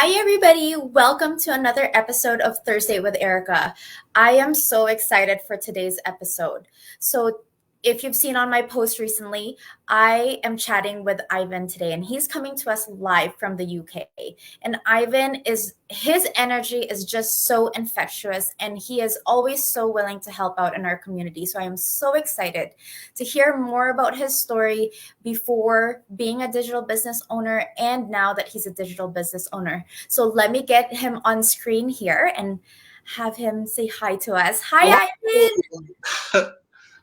Hi, everybody. Welcome to another episode of Thursdate with Erica. I am so excited for today's episode. So, if you've seen on my post recently, I am chatting with Ivan today, and he's coming to us live from the UK. And his energy is just so infectious, and he is always so willing to help out in our community. So, I am so excited to hear more about his story before being a digital business owner and now that he's a digital business owner. So let me get him on screen here and have him say hi to us. Hi, Ivan.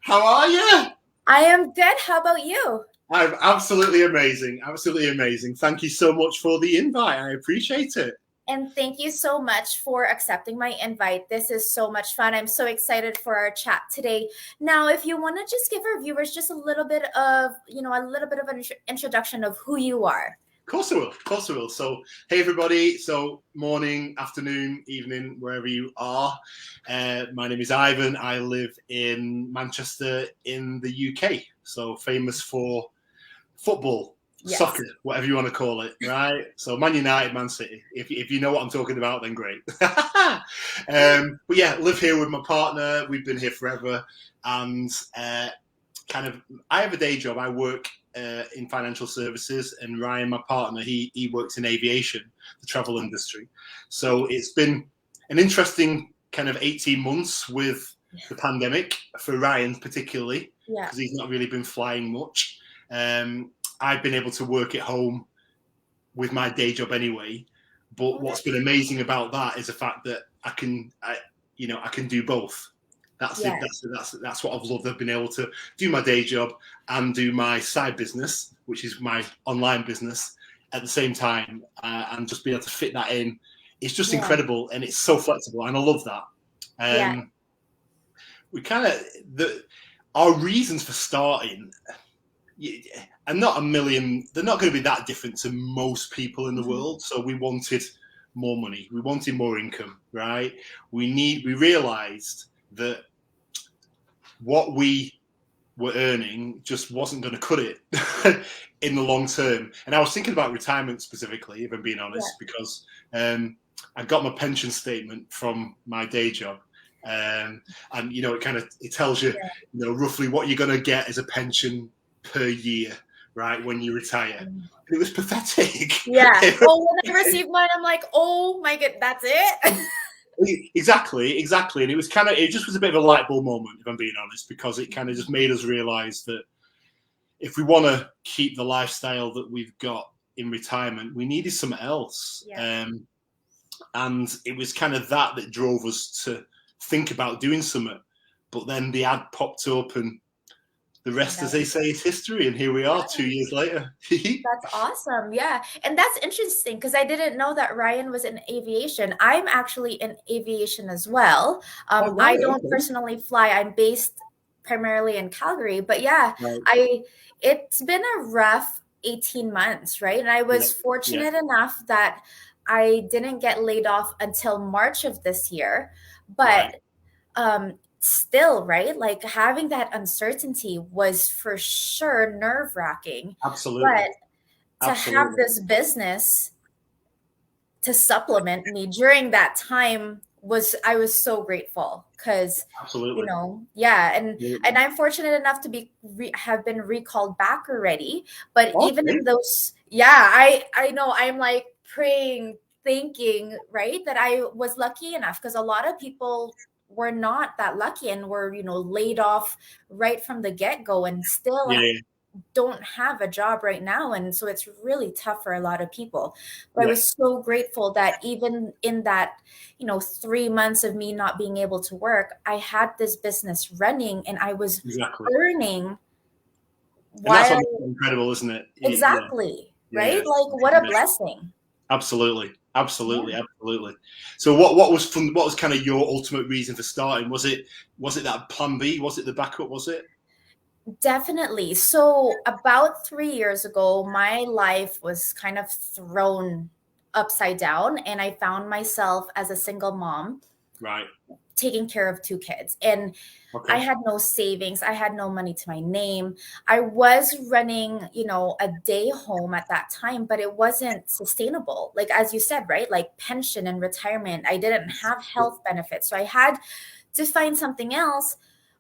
How are you? I am good. How about you? I'm absolutely amazing. Absolutely amazing. Thank you so much for the invite. I appreciate it. And thank you so much for accepting my invite. This is so much fun. I'm so excited for our chat today. Now, if you want to just give our viewers just a little bit of an introduction of who you are. Of course I will. Of course I will. So, hey, everybody. So, morning, afternoon, evening, wherever you are. My name is Ivan. I live in Manchester in the UK. So, famous for football, yes. Soccer, whatever you want to call it, right? So, Man United, Man City. If you know what I'm talking about, then great. But yeah, live here with my partner. We've been here forever. And I have a day job. I work in financial services, and Ryan, my partner, he works in aviation, the travel industry. So it's been an interesting kind of 18 months with the pandemic for Ryan particularly, because he's not really been flying much. I've been able to work at home with my day job anyway, but what's been amazing about that is the fact that I can do both. That's what I've loved. I've been able to do my day job and do my side business, which is my online business, at the same time, and just be able to fit that in. It's just incredible, and it's so flexible, and I love that. We our reasons for starting, and not a million. They're not going to be that different to most people in the world. So we wanted more money, we wanted more income, right? We realised that what we were earning just wasn't going to cut it in the long term. And I was thinking about retirement specifically, if I'm being honest, because I got my pension statement from my day job. And, it tells you, roughly what you're going to get as a pension per year, right, when you retire. And it was pathetic. Yeah. Well, when I received mine, I'm like, oh my God, that's it? Exactly. And it just was a bit of a light bulb moment, if I'm being honest, because it kind of just made us realize that if we want to keep the lifestyle that we've got in retirement, we needed something else. And it was kind of that drove us to think about doing something. But then the ad popped up, and the rest, as they say, is history. And here we are 2 years later. That's awesome. Yeah. And that's interesting because I didn't know that Ryan was in aviation. I'm actually in aviation as well. I don't personally fly. I'm based primarily in Calgary. But it's been a rough 18 months, right? And I was fortunate enough that I didn't get laid off until March of this year. But still, right? Like having that uncertainty was for sure nerve-wracking. Absolutely. But to have this business to supplement me during that time I was so grateful because and I'm fortunate enough to have been recalled back already. But even in those, I know I'm like praying, thinking, right, that I was lucky enough because a lot of people were not that lucky and were, laid off right from the get-go and still don't have a job right now. And so it's really tough for a lot of people. But I was so grateful that even in that, 3 months of me not being able to work, I had this business running and I was earning. And that's what's incredible, isn't it? Exactly. Right? Like what a blessing. Absolutely. So what was fun? What was kind of your ultimate reason for starting? Was it that plan B? Was it the backup? Was it? Definitely. So about 3 years ago, my life was kind of thrown upside down and I found myself as a single mom. Right. taking care of 2 kids, and I had no savings. I had no money to my name. I was running, a day home at that time, but it wasn't sustainable. Like, as you said, right? Like pension and retirement, I didn't have health benefits. So I had to find something else.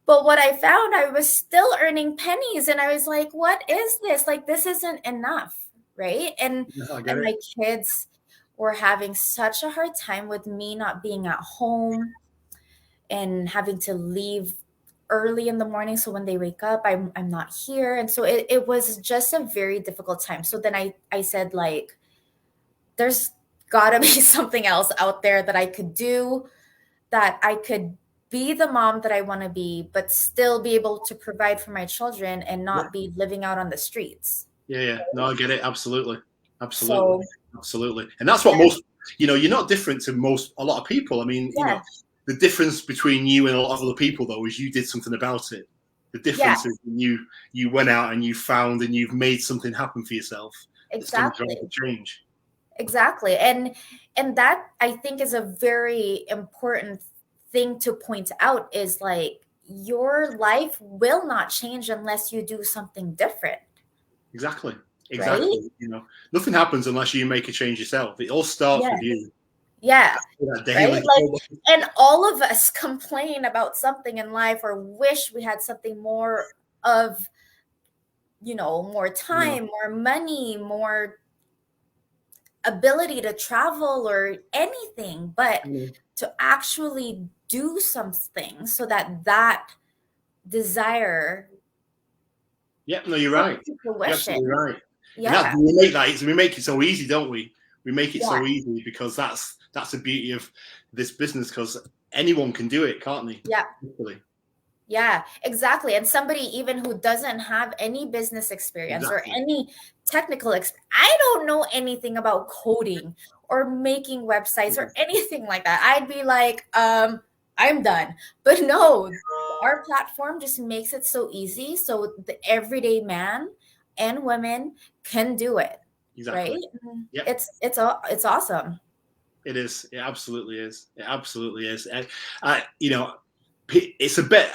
But what I found, I was still earning pennies. And I was like, what is this? Like, this isn't enough, right? And my kids were having such a hard time with me not being at home and having to leave early in the morning. So when they wake up, I'm not here. And so it was just a very difficult time. So then I said, like, there's gotta be something else out there that I could do, that I could be the mom that I want to be, but still be able to provide for my children and not be living out on the streets. Yeah. No, I get it. Absolutely. So, absolutely. And that's what most, you're not different to a lot of people. I mean, the difference between you and a lot of other people, though, is you did something about it. The difference is you went out and you found and you've made something happen for yourself. Exactly. It's going to drive the change. Exactly. And that, I think, is a very important thing to point out, is like, your life will not change unless you do something different. Exactly. Right? Nothing happens unless you make a change yourself. It all starts with you. Yeah. Right? Like, and all of us complain about something in life or wish we had something more of, more time, more money, more ability to travel or anything, but to actually do something so that desire. Yeah, no, you're right. You're absolutely right. Yeah. We make it so easy, don't we? We make it so easy because that's the beauty of this business, because anyone can do it, can't they? Yeah. Yeah, exactly. And somebody even who doesn't have any business experience or any technical I don't know anything about coding or making websites or anything like that. I'd be like, I'm done. But no, our platform just makes it so easy. So the everyday man and women can do it. Exactly. Right? Yep. It's awesome. It is. It absolutely is. It absolutely is. It's a bit,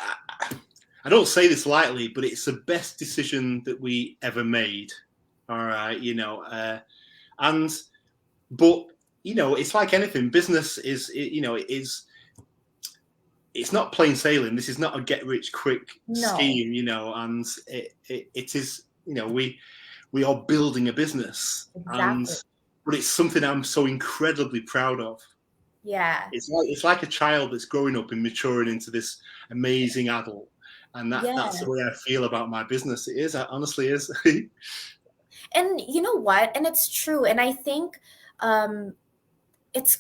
I don't say this lightly, but it's the best decision that we ever made. All right. But it's like anything. Business is, it's not plain sailing. This is not a get rich quick scheme, and it is, we are building a business. Exactly. But it's something I'm so incredibly proud of. Yeah. It's like a child that's growing up and maturing into this amazing adult. And that's the way I feel about my business. It is. It honestly is. And you know what? And it's true. And I think it's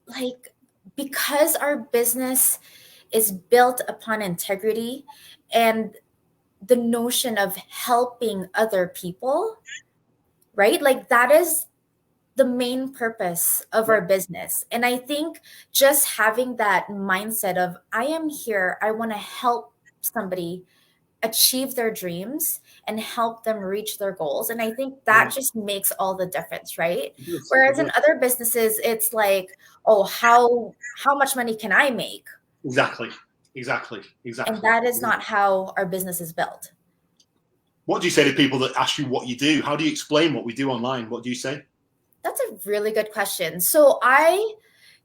like, because our business is built upon integrity and the notion of helping other people, right? Like, that is the main purpose of our business. And I think just having that mindset of, I am here, I want to help somebody achieve their dreams and help them reach their goals. And I think that just makes all the difference, right? Whereas in other businesses, it's like, oh, how much money can I make? Exactly. And that is not how our business is built. What do you say to people that ask you what you do? How do you explain what we do online? What do you say? That's a really good question. So I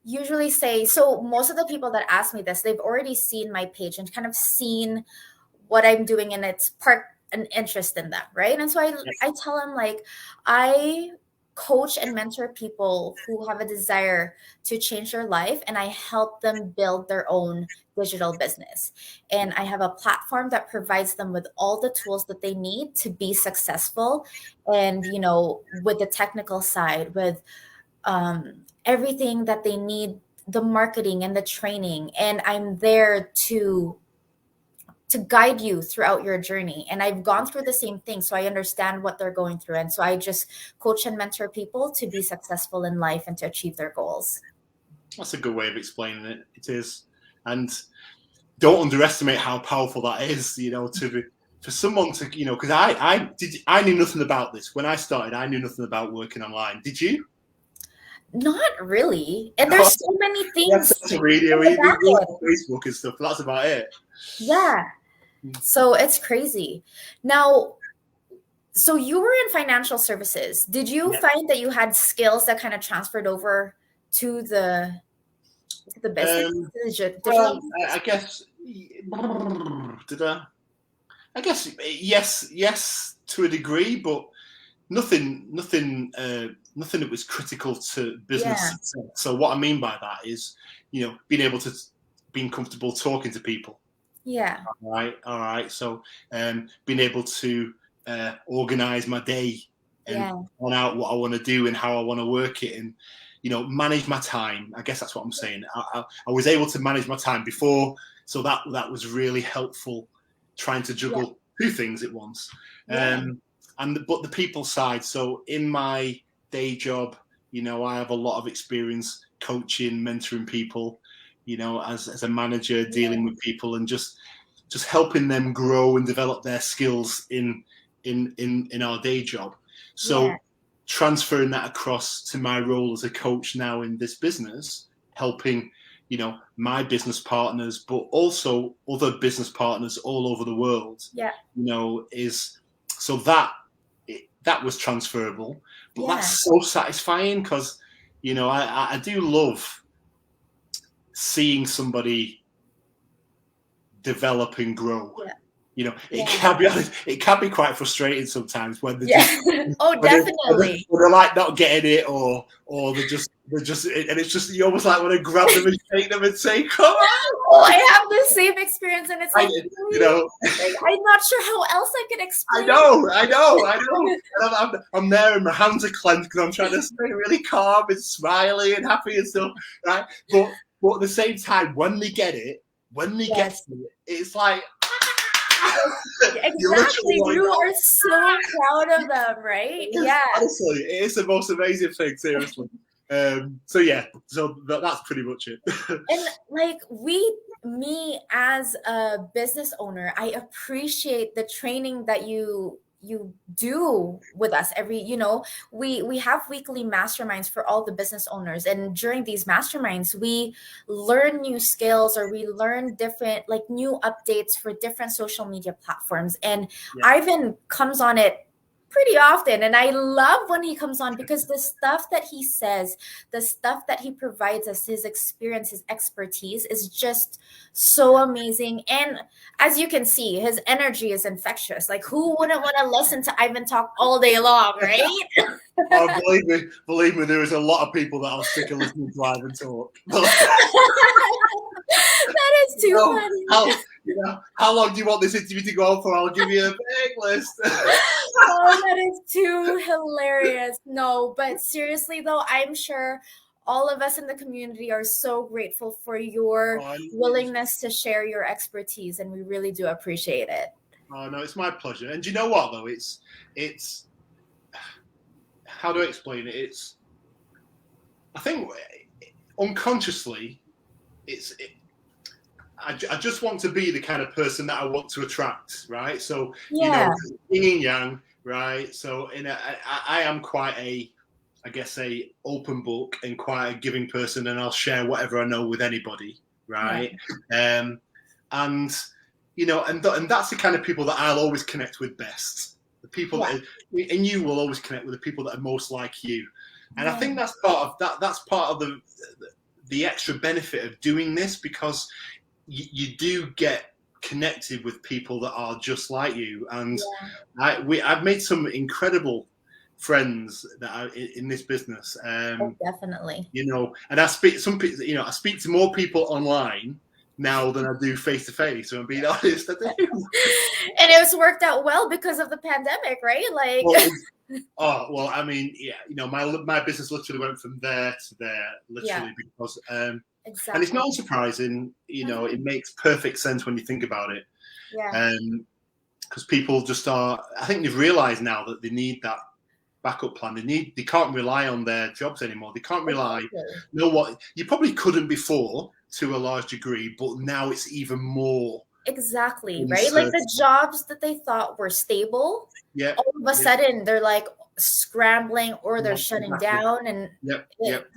usually say, so most of the people that ask me this, they've already seen my page and kind of seen what I'm doing, and it's sparked an interest in them, right? And so I tell them, like, I coach and mentor people who have a desire to change their life, and I help them build their own digital business. And I have a platform that provides them with all the tools that they need to be successful. And, with the technical side, with everything that they need, the marketing and the training. And I'm there to guide you throughout your journey. And I've gone through the same thing, so I understand what they're going through. And so I just coach and mentor people to be successful in life and to achieve their goals. That's a good way of explaining it. It is. And don't underestimate how powerful that is, for someone to, because I knew nothing about this. When I started, I knew nothing about working online. Did you? Not really. And there's so many Yes, things social media, in we the back do end. Facebook and stuff. That's about it. Yeah. So it's crazy. Now, so you were in financial services. Did you find that you had skills that kind of transferred over to the business? Well, I guess did I? I guess yes, to a degree, but nothing that was critical to business success. So what I mean by that is, being comfortable talking to people. Yeah. All right. So being able to organize my day and plan out what I want to do and how I want to work it, and manage my time. I guess that's what I'm saying. I was able to manage my time before, so that was really helpful. Trying to juggle two things at once, but the people side. So in my day job, I have a lot of experience coaching, mentoring people. As a manager, dealing with people and just helping them grow and develop their skills in our day job. So transferring that across to my role as a coach now in this business, helping my business partners, but also other business partners all over the world. Is so that was transferable, but that's so satisfying because I do love seeing somebody develop and grow. It can be quite frustrating sometimes when they're definitely. They're like not getting it, or they're just, and it's just, you almost like want to grab them and shake them and say, "Come on!" Oh, I have the same experience, and it's like, like, I'm not sure how else I can explain. I know. And I'm there, and my hands are clenched because I'm trying to stay really calm and smiley and happy and stuff, right? But at the same time, when they get it, it's like. Exactly. You are so proud of them, right? Honestly, it is the most amazing thing, seriously. So that's pretty much it. And like me as a business owner, I appreciate the training that you do with us we have weekly masterminds for all the business owners, and during these masterminds we learn new skills, or we learn different new updates for different social media platforms, and Ivan comes on it pretty often, and I love when he comes on because the stuff that he says, the stuff that he provides us, his experience, his expertise is just so amazing. And as you can see, his energy is infectious. Like, who wouldn't want to listen to Ivan talk all day long, right? Oh, believe me, there is a lot of people that I'll stick and listen to Ivan talk. That is too funny. How long do you want this interview to go on for? I'll give you a big list. Oh, that is too hilarious. No, but seriously though, I'm sure all of us in the community are so grateful for your willingness to share your expertise, and we really do appreciate it. Oh no, it's my pleasure. And do you know what though? It's how do I explain it? I think unconsciously, I just want to be the kind of person that I want to attract, right? So yin and yang, right? So I am quite a open book and quite a giving person, and I'll share whatever I know with anybody, right? And and that's the kind of people that I'll always connect with best. The people that, and you will always connect with the people that are most like you. And I think that's part of that. That's part of the extra benefit of doing this, because you do get connected with people that are just like you. And I've made some incredible friends that are in this business. Definitely. And I speak to more people online now than I do face to face. So I'm being honest, I do. And it was worked out well because of the pandemic, right? Like. Well, I mean, my business literally went from there to there, literally, because exactly. And it's not surprising, it makes perfect sense when you think about it. Because people just I think they've realized now that they need that backup plan. They can't rely on their jobs anymore. They can't rely. You probably couldn't before to a large degree, but now it's even more. Exactly, right? Like the jobs that they thought were stable, all of a sudden they're like, scrambling or they're shutting down, and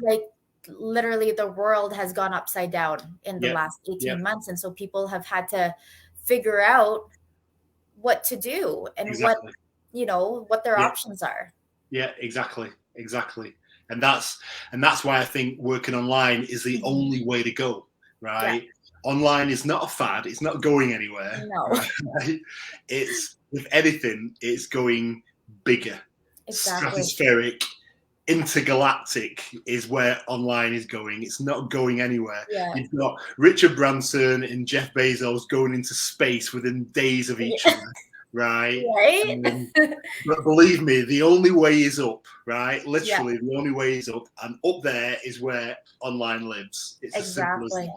like literally the world has gone upside down in the last 18 months, and so people have had to figure out what to do and what their options are. Exactly. And that's why I think working online is the only way to go, right? Online is not a fad, it's not going anywhere. No. Right? It's, if anything, it's going bigger. Stratospheric, intergalactic is where online is going. It's not going anywhere. You've got Richard Branson and Jeff Bezos going into space within days of each other. Right. But believe me, the only way is up, right? Literally, the only way is up, and up there is where online lives. It's as simple as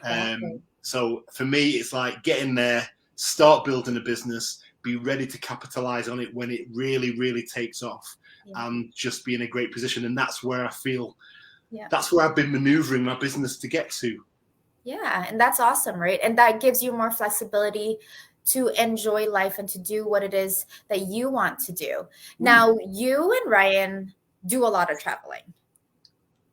that. So for me, it's like get in there, start building a business, be ready to capitalize on it when it really, really takes off, and just be in a great position. And that's where I feel, that's where I've been maneuvering my business to get to. Yeah, and that's awesome, right? And that gives you more flexibility to enjoy life and to do what it is that you want to do. Now, you and Ryan do a lot of traveling.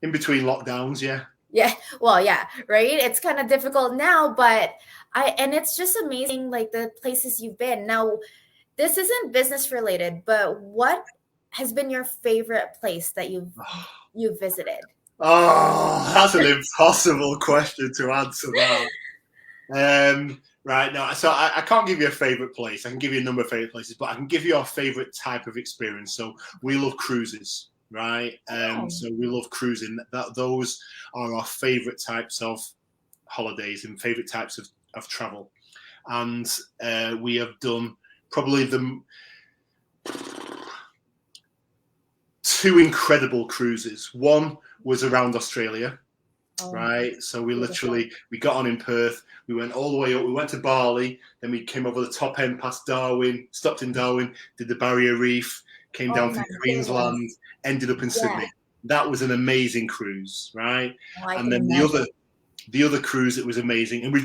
In between lockdowns, right? It's kind of difficult now, but and it's just amazing, like the places you've been. Now, this isn't business related, but what has been your favorite place that you've visited? Oh, that's an impossible question to answer that. Right now, so I can't give you a favorite place. I can give you a number of favorite places, but I can give you our favorite type of experience. So we love cruises, right? So we love cruising. Those are our favorite types of holidays and favorite types of travel. And we have done probably two incredible cruises. One was around Australia. Right, so we got on in Perth, we went all the way up, we went to Bali, then we came over the top end past Darwin, stopped in Darwin, did the Barrier Reef, came down through Queensland, ended up in Sydney. That was an amazing cruise, right? And then the other cruise, it was amazing. And we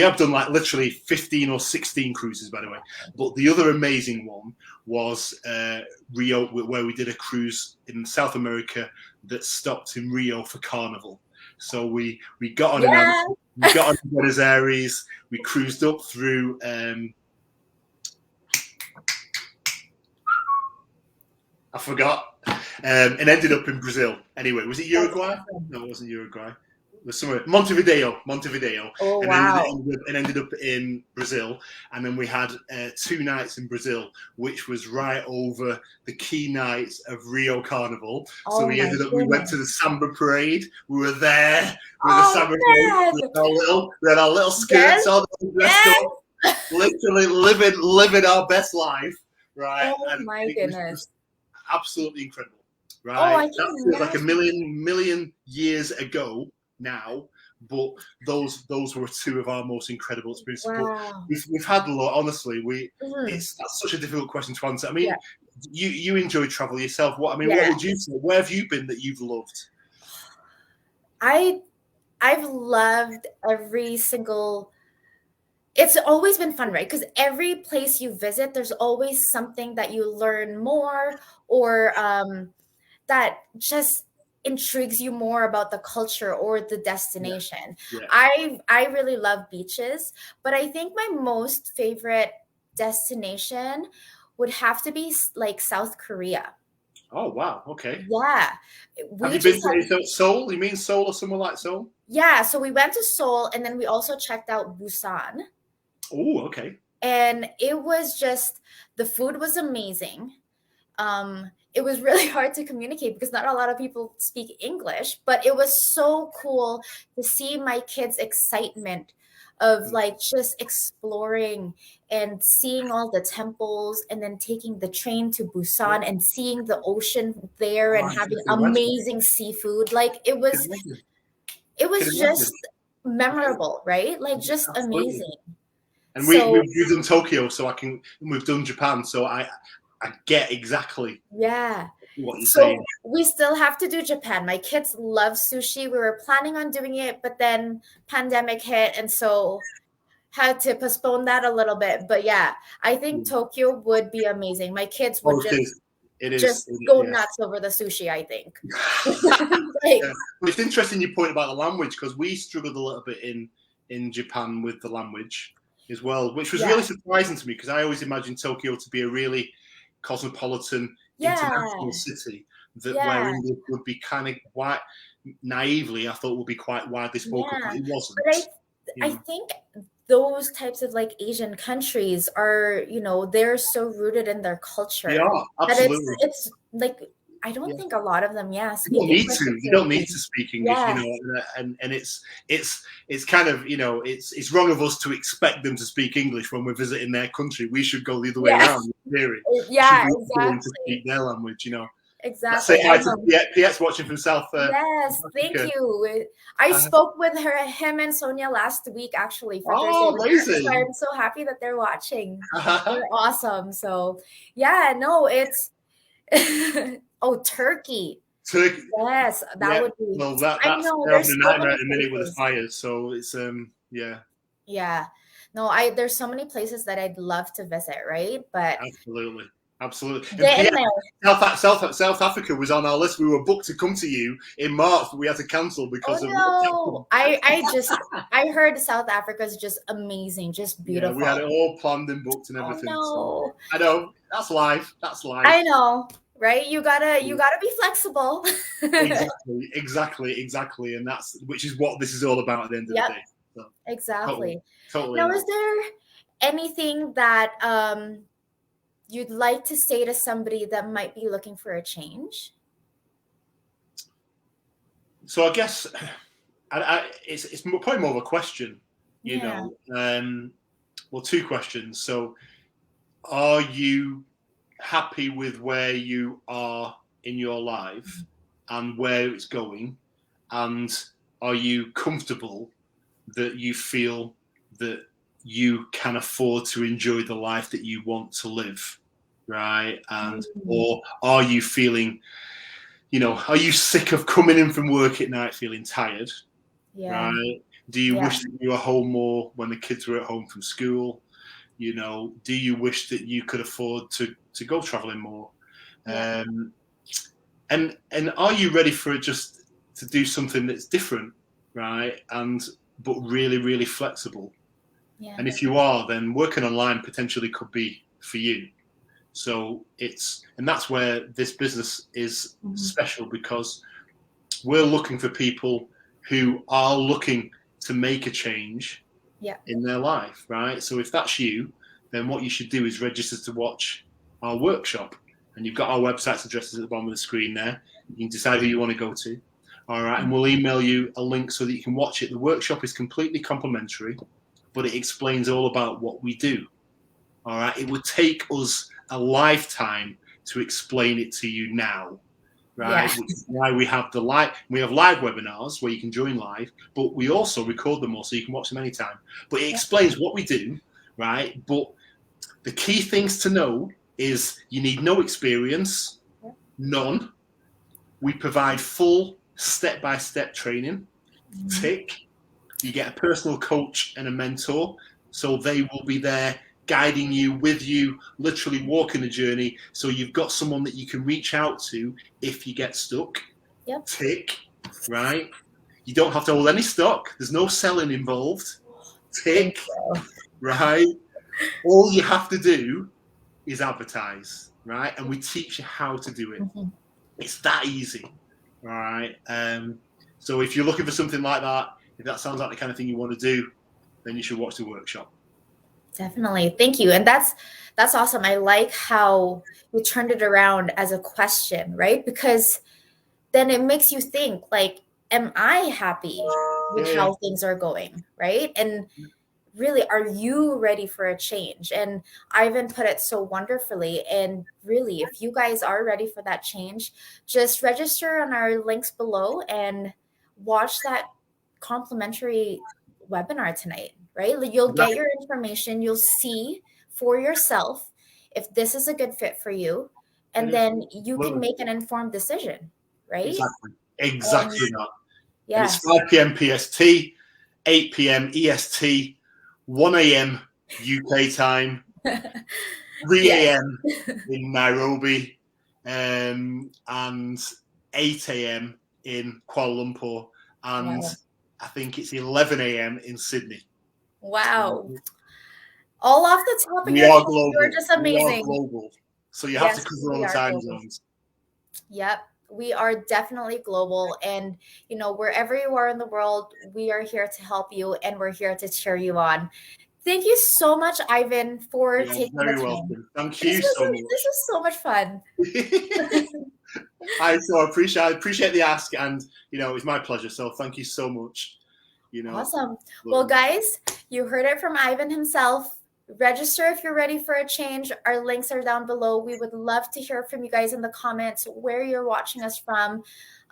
have done like literally 15 or 16 cruises, by the way. But the other amazing one was Rio, where we did a cruise in South America that stopped in Rio for Carnival. So we got on in Buenos Aires, we cruised up through I forgot, and ended up in Brazil. Anyway, was it Uruguay? No, it wasn't Uruguay. It was somewhere Montevideo. Oh, wow. And ended up in Brazil. And then we had 2 nights in Brazil, which was right over the key nights of Rio Carnival. So we went to the samba parade. We were there with the samba parade. We had our little skirts on, dressed up, literally living our best life, right? Oh, and my goodness. Absolutely incredible, right? That feels like a million years ago now, but those were 2 of our most incredible experiences. Wow. We've had a lot, honestly. That's such a difficult question to answer. I mean, you enjoy travel yourself. What would you say? Where have you been that you've loved? I've loved every single. It's always been fun, right? Because every place you visit, there's always something that you learn more, or that just intrigues you more about the culture or the destination. I really love beaches, but I think my most favorite destination would have to be like South Korea. Oh, wow. Okay. Yeah. Have you been to Seoul? You mean Seoul or somewhere like Seoul? Yeah. So we went to Seoul, and then we also checked out Busan. Oh, okay. And it was just, the food was amazing. It was really hard to communicate because not a lot of people speak English, but it was so cool to see my kids' excitement of like just exploring and seeing all the temples, and then taking the train to Busan and seeing the ocean there and having amazing seafood. Like it was just memorable, right? Like just amazing. And we've done Tokyo, we've done Japan, so I get exactly what you're saying. We still have to do Japan. My kids love sushi. We were planning on doing it, but then pandemic hit, and so had to postpone that a little bit. But yeah, I think Tokyo would be amazing. My kids would just go nuts over the sushi, I think. It's interesting you point about the language, because we struggled a little bit in Japan with the language as well, which was really surprising to me, because I always imagined Tokyo to be a really cosmopolitan international city where English would be kind of quite naively, I thought would be quite widely spoken, but it wasn't. But I think those types of like Asian countries are, they're so rooted in their culture. They are, absolutely. That it's like, I don't think a lot of them, speak English. You don't need to speak English, and it's kind of, it's wrong of us to expect them to speak English when we're visiting their country. We should go the other way around, in theory. Exactly. To speak their language, Exactly. Say hi to PX watching from South. Yes, thank you. I spoke with him and Sonia last week, actually, for Thursday. Amazing. So I'm so happy that they're watching. They're awesome. So it's Turkey. Yes, that would be. Well, that's a nightmare at the minute with the fires. So it's Yeah. No, there's so many places that I'd love to visit, right? But Absolutely. South Africa was on our list. We were booked to come to you in March, but we had to cancel because of. I heard South Africa is just amazing, just beautiful. We had it all planned and booked and everything. So I know that's life. I know, right? You gotta be flexible. Exactly, and which is what this is all about at the end of the day. So, exactly. Totally. Now, is there anything that you'd like to say to somebody that might be looking for a change? So I guess it's probably more of a question, you know. Well, two questions. So, are you happy with where you are in your life and where it's going, and are you comfortable that you feel that you can afford to enjoy the life that you want to live, right? And or are you feeling, are you sick of coming in from work at night feeling tired, right? Do you wish that you were home more when the kids were at home from school? Do you wish that you could afford to go traveling more? And are you ready for it, just to do something that's different, right? But really, really flexible. And if you are, then working online potentially could be for you. So that's where this business is special, because we're looking for people who are looking to make a change in their life, right? So if that's you, then what you should do is register to watch our workshop. And you've got our website's addresses at the bottom of the screen there. You can decide who you want to go to. All right. And we'll email you a link so that you can watch it. The workshop is completely complimentary, but it explains all about what we do. All right. It would take us a lifetime to explain it to you now, right? Which is why we have live webinars where you can join live, but we also record them all so you can watch them anytime. But it explains what we do, right? But the key things to know is you need no experience, none. We provide full step-by-step training. Tick. You get a personal coach and a mentor, so they will be there guiding you, with you, literally walking the journey. So you've got someone that you can reach out to if you get stuck. Tick. Right? You don't have to hold any stock. There's no selling involved. Tick. Right? All you have to do is advertise, right? And we teach you how to do it. It's that easy. All right. So if you're looking for something like that, if that sounds like the kind of thing you want to do, then you should watch the workshop. Definitely. Thank you. And that's awesome. I like how you turned it around as a question, right? Because then it makes you think, like, am I happy with how things are going, right? And really, are you ready for a change? And Ivan put it so wonderfully. And really, if you guys are ready for that change, just register on our links below and watch that complimentary webinar tonight, right? You'll get your information. You'll see for yourself if this is a good fit for you. And then you can make an informed decision, right? Exactly that. And it's 5 p.m. PST, 8 p.m. EST, 1 a.m. UK time, 3 a.m. in Nairobi, and 8 a.m. in Kuala Lumpur, and Wow. I think it's 11 a.m. in Sydney. Wow. All off the top of We your are head, global. you're just amazing. We are global. So you have Yes, to cover we all the are time global. zones. Yep, we are definitely global. And, wherever you are in the world, we are here to help you and we're here to cheer you on. Thank you so much, Ivan, for You're taking the very time. welcome. Thank you so much. This was so much fun. I appreciate the ask, and it's my pleasure. So thank you so much. Awesome. Well, guys, you heard it from Ivan himself. Register if you're ready for a change. Our links are down below. We would love to hear from you guys in the comments where you're watching us from.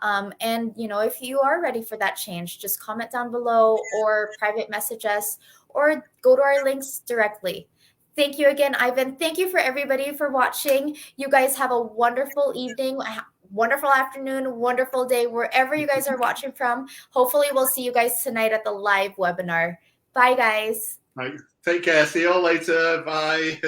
And if you are ready for that change, just comment down below or private message us or go to our links directly. Thank you again, Ivan. Thank you for everybody for watching. You guys have a wonderful evening, wonderful afternoon, wonderful day, wherever you guys are watching from. Hopefully we'll see you guys tonight at the live webinar. Bye, guys. Right. Take care. See you all later. Bye.